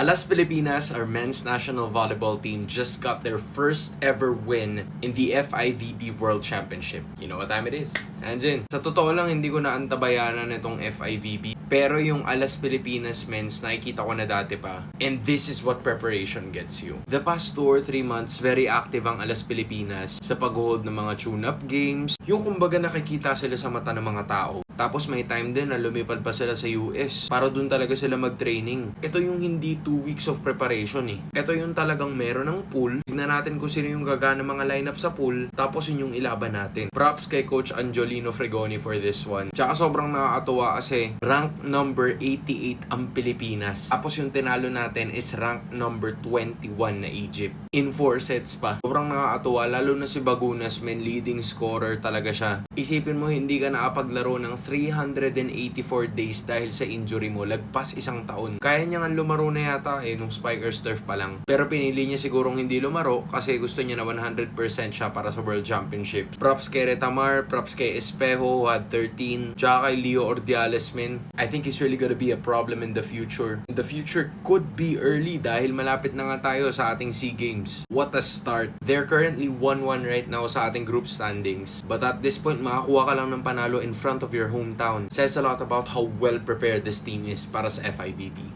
Alas Pilipinas, our men's national volleyball team, just got their first ever win in the FIVB World Championship. You know what time it is? Hands in. Sa totoo lang, hindi ko na antabayanan itong FIVB. Pero yung Alas Pilipinas men's, nakikita ko na dati pa. And this is what preparation gets you. The past 2 or 3 months, very active ang Alas Pilipinas sa pag-hold ng mga tune-up games. Yung kumbaga nakikita sila sa mata ng mga tao. Tapos may time din na lumipad pa sila sa US para dun talaga sila mag-training. Ito yung hindi 2 weeks of preparation eh. Ito yung talagang meron ng pool. Tignan natin kung sino yung gagana mga lineup sa pool. Tapos yun yung ilaban natin. Props kay Coach Angiolino Fregoni for this one. Tsaka sobrang nakakatuwa kasi rank number 88 ang Pilipinas. Tapos yung tinalo natin is rank number 21 na Egypt. In 4 sets pa. Sobrang nakakatuwa lalo na si Bagunas, men, leading scorer talaga siya. Isipin mo hindi ka nakapaglaro ng 384 days dahil sa injury mo, lagpas 1 taon. Kaya niya nga lumaro na yata nung Spikers Turf pa lang. Pero pinili niya sigurong hindi lumaro kasi gusto niya na 100% siya para sa World Championship. Props kay Retamar, props kay Espejo who had 13, tsaka kay Leo Ordiales, men. I think he's really gonna be a problem in the future. The future could be early dahil malapit na nga tayo sa ating SEA Games. What a start. They're currently 1-1 right now sa ating group standings. But at this point, makakuha ka lang ng panalo in front of your hometown. Says a lot about how well prepared this team is para sa FIVB.